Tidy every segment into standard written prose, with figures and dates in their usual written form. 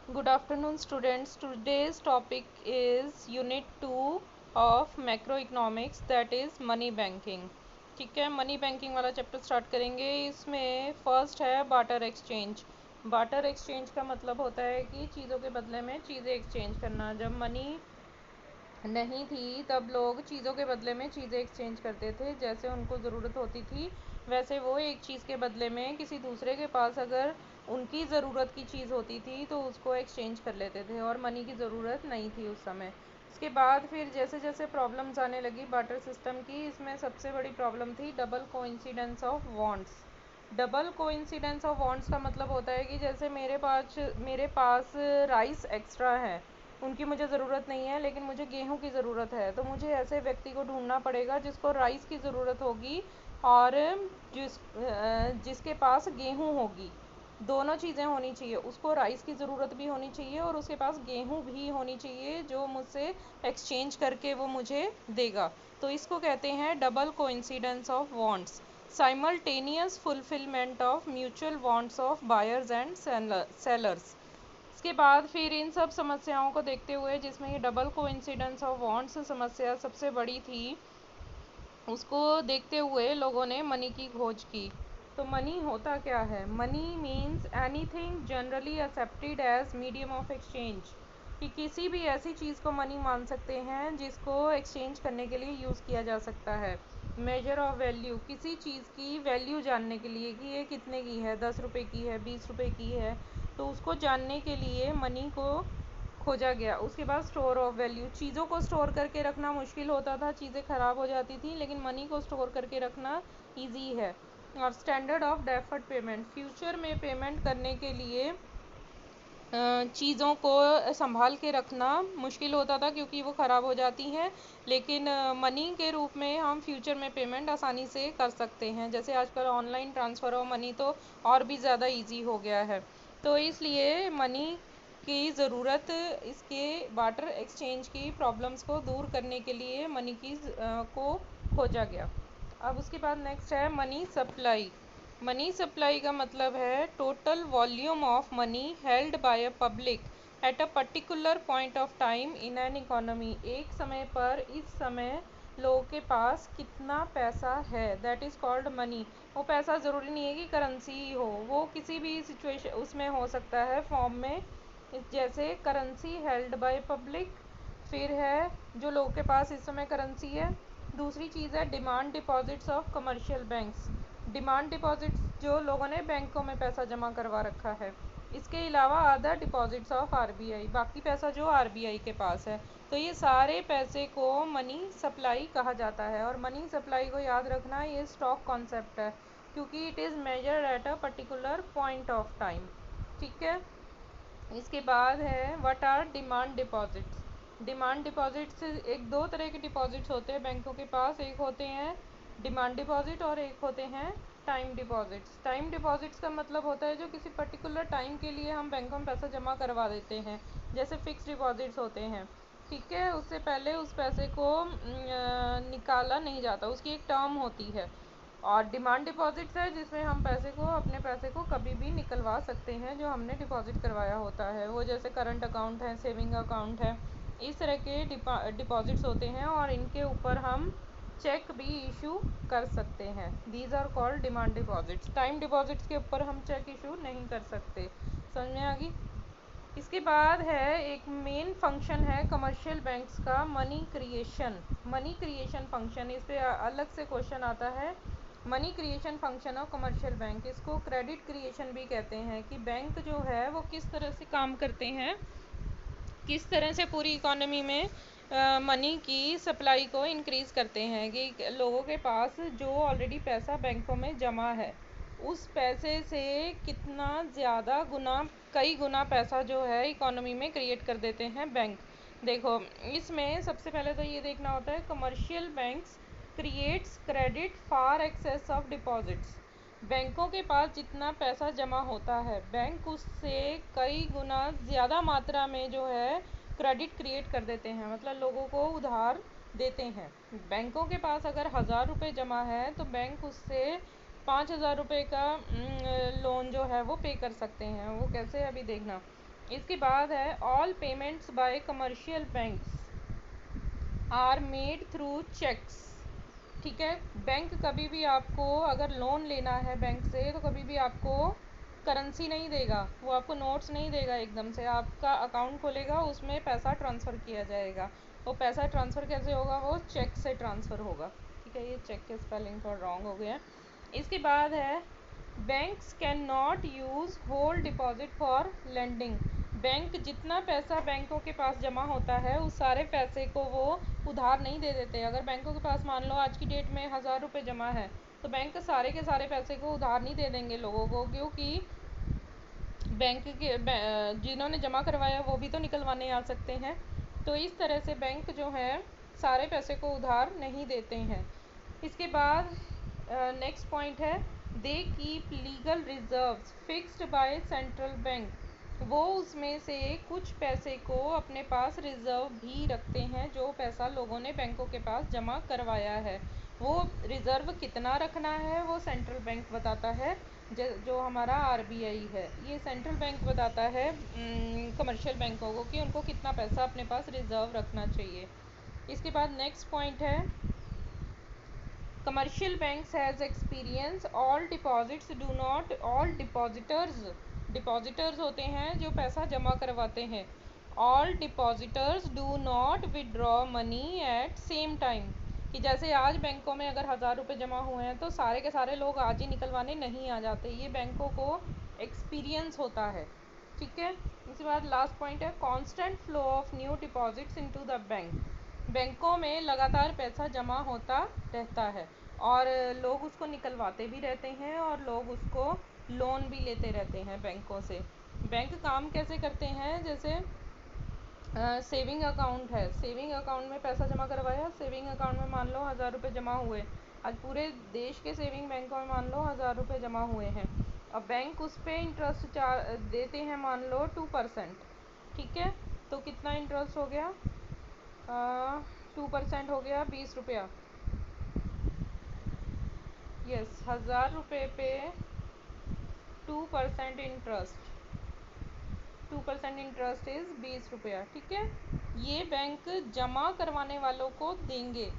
Good afternoon, students. Today's topic is Unit 2 of Macroeconomics, that is Money Banking. ठीक है, money banking वाला chapter start करेंगे। इसमें first है बार्टर एक्सचेंज। बार्टर एक्सचेंज का मतलब होता है कि चीज़ों के बदले में चीज़ें एक्सचेंज करना। जब मनी नहीं थी तब लोग चीज़ों के बदले में चीज़ें एक्सचेंज करते थे। जैसे उनको ज़रूरत होती थी वैसे वो एक चीज़ के बदले में किसी दूसरे के पास अगर उनकी ज़रूरत की चीज़ होती थी तो उसको एक्सचेंज कर लेते थे और मनी की ज़रूरत नहीं थी उस समय। उसके बाद फिर जैसे जैसे प्रॉब्लम्स आने लगी बार्टर सिस्टम की, इसमें सबसे बड़ी प्रॉब्लम थी double coincidence of wants. Double coincidence of wants का मतलब होता है कि जैसे मेरे पास राइस एक्स्ट्रा है, उनकी मुझे ज़रूरत नहीं है लेकिन मुझे गेहूं की ज़रूरत है, तो मुझे ऐसे व्यक्ति को ढूंढना पड़ेगा जिसको राइस की ज़रूरत होगी और जिसके पास गेहूं होगी। दोनों चीज़ें होनी चाहिए, उसको राइस की ज़रूरत भी होनी चाहिए और उसके पास गेहूं भी होनी चाहिए जो मुझसे एक्सचेंज करके वो मुझे देगा। तो इसको कहते हैं double coincidence of wants, simultaneous fulfilment of mutual wants of buyers and sellers. इसके बाद फिर इन सब समस्याओं को देखते हुए, जिसमें ये डबल कोइंसिडेंस ऑफ वांट्स समस्या सबसे बड़ी थी, उसको देखते हुए लोगों ने मनी की खोज की। तो मनी होता क्या है? Money means anything generally accepted as medium of exchange, कि किसी भी ऐसी चीज़ को मनी मान सकते हैं जिसको एक्सचेंज करने के लिए यूज़ किया जा सकता है। मेजर ऑफ वैल्यू, किसी चीज़ की वैल्यू जानने के लिए कि ये कितने की है, 10 रुपये की है, 20 रुपये की है, तो उसको जानने के लिए मनी को खोजा गया। उसके बाद स्टोर ऑफ वैल्यू, चीज़ों को स्टोर करके रखना मुश्किल होता था, चीज़ें ख़राब हो जाती थी, लेकिन मनी को स्टोर करके रखना इजी है। और standard of deferred payment, future में पेमेंट करने के लिए चीज़ों को संभाल के रखना मुश्किल होता था क्योंकि वो ख़राब हो जाती हैं, लेकिन मनी के रूप में हम फ्यूचर में पेमेंट आसानी से कर सकते हैं। जैसे आजकल ऑनलाइन ट्रांसफ़र ऑफ मनी तो और भी ज़्यादा इजी हो गया है। तो इसलिए मनी की ज़रूरत, इसके बार्टर एक्सचेंज की प्रॉब्लम्स को दूर करने के लिए मनी की को खोजा गया। अब उसके बाद नेक्स्ट है मनी सप्लाई। मनी सप्लाई का मतलब है total volume of money held by a public at a particular point of time in an economy. एक समय पर इस समय लोगों के पास कितना पैसा है, दैट इज़ कॉल्ड मनी। वो पैसा ज़रूरी नहीं है कि करेंसी ही हो, वो किसी भी सिचुएशन उसमें हो सकता है फॉर्म में, जैसे करेंसी हेल्ड बाय पब्लिक। फिर है जो लोगों के पास इस समय करेंसी है। दूसरी चीज़ है demand deposits of commercial banks. Demand deposits, जो लोगों ने बैंकों में पैसा जमा करवा रखा है। इसके अलावा अदर डिपॉजिट्स ऑफ आरबीआई, बाकी पैसा जो आरबीआई के पास है। तो ये सारे पैसे को मनी सप्लाई कहा जाता है। और मनी सप्लाई को याद रखना, ये स्टॉक कॉन्सेप्ट है क्योंकि it is measured at a particular point of time. ठीक है। इसके बाद है what are demand deposits. Demand deposits, एक दो तरह के डिपॉजिट्स होते हैं बैंकों के पास, एक होते हैं डिमांड डिपॉजिट और एक होते हैं टाइम डिपॉजिट्स। टाइम डिपॉजिट्स का मतलब होता है जो किसी पर्टिकुलर टाइम के लिए हम बैंकों में पैसा जमा करवा देते हैं, जैसे फिक्स डिपॉजिट्स होते हैं। ठीक है, उससे पहले उस पैसे को निकाला नहीं जाता, उसकी एक टर्म होती है। और डिमांड डिपॉजिट्स है जिसमें हम अपने पैसे को कभी भी निकलवा सकते हैं जो हमने डिपॉजिट करवाया होता है। वो जैसे करंट अकाउंट है, सेविंग अकाउंट है, इस तरह के डिपॉजिट्स होते हैं और इनके ऊपर हम चेक भी इशू कर सकते हैं। These are called demand deposits. Time deposits के ऊपर हम चेक इशू नहीं कर सकते। समझ में आ गई? इसके बाद है एक मेन फंक्शन है कमर्शियल बैंक्स का, money creation. Money creation function, इस पे अलग से क्वेश्चन आता है। Money creation function of commercial bank, इसको क्रेडिट क्रिएशन भी कहते हैं, कि बैंक जो है वो किस तरह से काम करते हैं, किस तरह से पूरी इकोनॉमी में मनी की सप्लाई को इंक्रीज़ करते हैं, कि लोगों के पास जो ऑलरेडी पैसा बैंकों में जमा है उस पैसे से कितना ज़्यादा गुना, कई गुना पैसा जो है इकोनॉमी में क्रिएट कर देते हैं बैंक। देखो, इसमें सबसे पहले तो ये देखना होता है commercial banks creates credit for excess of deposits. बैंकों के पास जितना पैसा जमा होता है, बैंक उससे कई गुना ज़्यादा मात्रा में जो है क्रेडिट क्रिएट कर देते हैं, मतलब लोगों को उधार देते हैं। बैंकों के पास अगर 1000 रुपये जमा है तो बैंक उससे 5000 रुपये का लोन जो है वो पे कर सकते हैं। वो कैसे, अभी देखना। इसके बाद है all payments by commercial banks are made through cheques. ठीक है, बैंक कभी भी आपको अगर लोन लेना है बैंक से तो कभी भी आपको करेंसी नहीं देगा, वो आपको नोट्स नहीं देगा, एकदम से आपका अकाउंट खोलेगा, उसमें पैसा ट्रांसफ़र किया जाएगा। वो पैसा ट्रांसफ़र कैसे होगा, वो चेक से ट्रांसफ़र होगा। ठीक है, ये चेक के स्पेलिंग थोड़ा रॉन्ग हो गया। इसके बाद है banks can not use hold deposit for lending. Bank जितना पैसा बैंकों के पास जमा होता है उस सारे पैसे को वो उधार नहीं दे देते। अगर बैंकों के पास मान लो आज की डेट में 1000 रुपये जमा है तो बैंक सारे के सारे पैसे को उधार नहीं दे देंगे लोगों को, क्योंकि बैंक के जिन्होंने जमा करवाया वो भी तो निकलवाने आ सकते हैं। तो इस तरह से बैंक जो है सारे पैसे को उधार नहीं देते हैं। इसके बाद नेक्स्ट पॉइंट है they keep legal reserves fixed by central bank. वो उसमें से कुछ पैसे को अपने पास रिजर्व भी रखते हैं, जो पैसा लोगों ने बैंकों के पास जमा करवाया है। वो रिज़र्व कितना रखना है वो सेंट्रल बैंक बताता है, जो हमारा आरबीआई है, ये सेंट्रल बैंक बताता है कमर्शियल बैंकों को कि उनको कितना पैसा अपने पास रिज़र्व रखना चाहिए। इसके बाद नेक्स्ट पॉइंट है commercial banks has experience all depositors होते हैं जो पैसा जमा करवाते हैं। All depositors do not withdraw money at same time, कि जैसे आज बैंकों में अगर 1000 रुपये जमा हुए हैं तो सारे के सारे लोग आज ही निकलवाने नहीं आ जाते, ये बैंकों को एक्सपीरियंस होता है। ठीक है, इसके बाद लास्ट पॉइंट है constant flow of new deposits into the bank. बैंकों में लगातार पैसा जमा होता रहता है और लोग उसको निकलवाते भी रहते हैं और लोग उसको लोन भी लेते रहते हैं बैंकों से। बैंक काम कैसे करते हैं, जैसे सेविंग अकाउंट है, सेविंग अकाउंट में पैसा जमा करवाया, सेविंग अकाउंट में मान लो 1000 रुपये जमा हुए, आज पूरे देश के सेविंग बैंकों में मान लो 1000 रुपये जमा हुए हैं। अब बैंक उस पर इंटरेस्ट देते हैं मान लो 2%। ठीक है, तो कितना इंटरेस्ट हो गया, 2% हो गया 20 रुपया। यस, 1000 रुपये पे 2% इंटरेस्ट, 2% इंटरेस्ट इज़ 20 रुपया। ठीक है, ये बैंक जमा करवाने वालों को देंगे,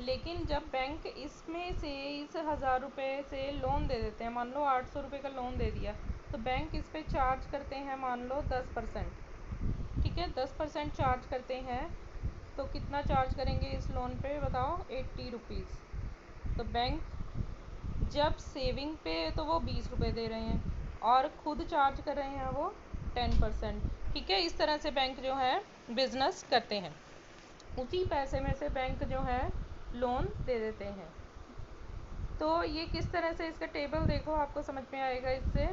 लेकिन जब बैंक इसमें से इस 1000 रुपये से लोन दे देते हैं, मान लो 800 रुपये का लोन दे दिया, तो बैंक इस पर चार्ज करते हैं मान लो 10%। ठीक है, 10% चार्ज करते हैं, तो कितना चार्ज करेंगे इस लोन पे बताओ, 80 रुपीज़। तो बैंक जब सेविंग पे तो वो 20 रुपये दे रहे हैं और खुद चार्ज कर रहे हैं वो 10%। ठीक है, इस तरह से बैंक जो है बिजनेस करते हैं, उसी पैसे में से बैंक जो है लोन दे देते हैं। तो ये किस तरह से, इसका टेबल देखो आपको समझ में आएगा इससे।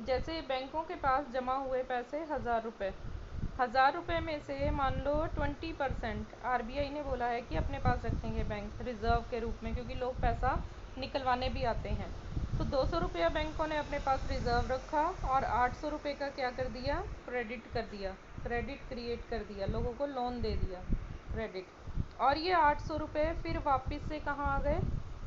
जैसे बैंकों के पास जमा हुए पैसे 1000 रुपये, 1000 रुपये में से मान लो 20% आरबीआई ने बोला है कि अपने पास रखेंगे बैंक रिज़र्व के रूप में, क्योंकि लोग पैसा निकलवाने भी आते हैं। तो 200 रुपया बैंकों ने अपने पास रिज़र्व रखा और 800 रुपये का क्या कर दिया, क्रेडिट कर दिया, क्रेडिट क्रिएट कर दिया, लोगों को लोन दे दिया, क्रेडिट। और ये 800 रुपये फिर वापस से कहाँ आ गए,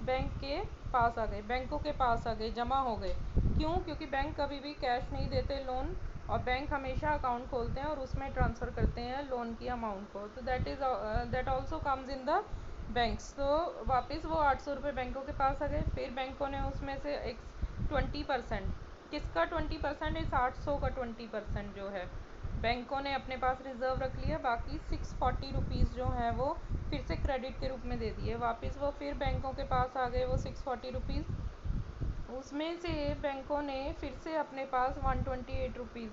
बैंक के पास आ गए, बैंकों के पास आ गए, जमा हो गए। क्यों, क्योंकि बैंक कभी भी कैश नहीं देते लोन, और बैंक हमेशा अकाउंट खोलते हैं और उसमें ट्रांसफ़र करते हैं लोन की अमाउंट को। तो that also comes in the banks. तो वापस वो 800 रुपये बैंकों के पास आ गए, फिर बैंकों ने उसमें से एक 20%, किसका 20%, इस 800 का 20% जो है बैंकों ने अपने पास रिज़र्व रख लिया, बाकी 640 रुपीज़ जो हैं वो फिर से क्रेडिट के रूप में दे दिए वापस। वो फिर बैंकों के पास आ गए वो 640 रुपीज़, उसमें से बैंकों ने फिर से अपने पास 128 रुपीज़,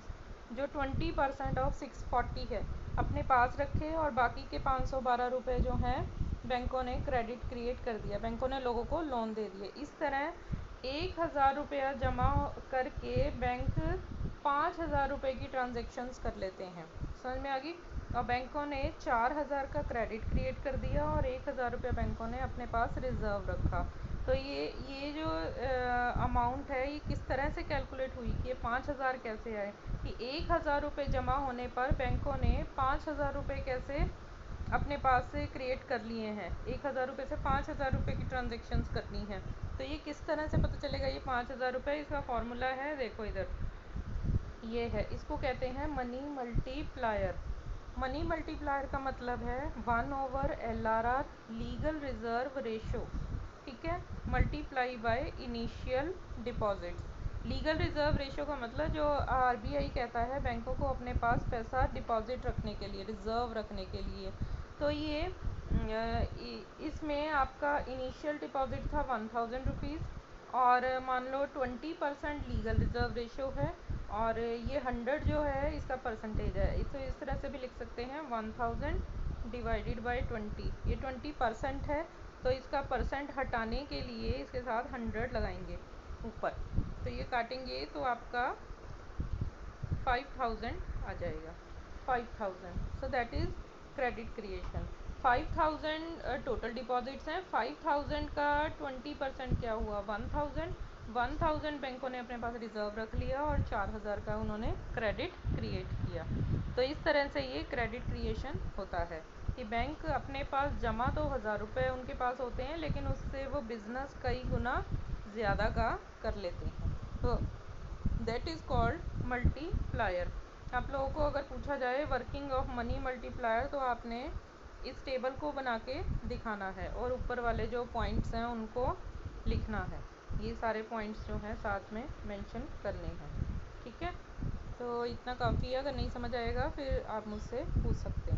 जो 20% ऑफ 640 है, अपने पास रखे और बाकी के 512 रुपये जो हैं बैंकों ने क्रेडिट क्रिएट कर दिया, बैंकों ने लोगों को लोन दे दिए। इस तरह 1000 रुपया जमा करके बैंक 5000 रुपये की ट्रांजेक्शन्स कर लेते हैं। समझ में आ गई। और बैंकों ने 4000 का क्रेडिट क्रिएट कर दिया और 1000 रुपया बैंकों ने अपने पास रिज़र्व रखा। तो ये जो अमाउंट है ये किस तरह से कैलकुलेट हुई कि ये 5000 कैसे आए, कि 1000 रुपये जमा होने पर बैंकों ने 5000 रुपये कैसे अपने पास से क्रिएट कर लिए हैं, 1000 रुपये से 5000 रुपये की ट्रांजेक्शन्स करनी है। तो ये किस तरह से पता चलेगा ये 5000 रुपये, इसका फॉर्मूला है देखो इधर, ये है, इसको कहते हैं मनी मल्टीप्लायर। मनी मल्टीप्लायर का मतलब है 1/LRR लीगल रिजर्व रेशो, ठीक है, multiply by initial deposits. Legal reserve ratio का मतलब जो आरबीआई कहता है बैंकों को अपने पास पैसा डिपॉजिट रखने के लिए, रिजर्व रखने के लिए। तो ये इसमें आपका इनिशियल डिपॉजिट था 1000 रुपीज़, और मान लो 20% लीगल रिजर्व रेशो है, और ये 100 जो है इसका परसेंटेज है। इस तरह से भी लिख सकते हैं 1000 डिवाइडेड बाय 20, ये 20% है, तो इसका परसेंट हटाने के लिए इसके साथ 100 लगाएंगे ऊपर, तो ये काटेंगे तो आपका 5000 आ जाएगा, 5000। So that is credit creation. 5000 total deposits हैं, 5000 का 20% क्या हुआ, 1000। 1000 बैंकों ने अपने पास रिजर्व रख लिया और 4000 का उन्होंने क्रेडिट क्रिएट किया। तो इस तरह से ये क्रेडिट क्रिएशन होता है कि बैंक अपने पास जमा तो 1000 रुपये उनके पास होते हैं, लेकिन उससे वो बिज़नेस कई गुना ज़्यादा का कर लेते हैं। तो दैट इज़ कॉल्ड मल्टीप्लायर। आप लोगों को अगर पूछा जाए वर्किंग ऑफ मनी मल्टीप्लायर, तो आपने इस टेबल को बना के दिखाना है और ऊपर वाले जो पॉइंट्स हैं उनको लिखना है। ये सारे पॉइंट्स जो हैं साथ में मेंशन करने हैं, ठीक है। तो इतना काफ़ी है, अगर नहीं समझ आएगा फिर आप मुझसे पूछ सकते हैं।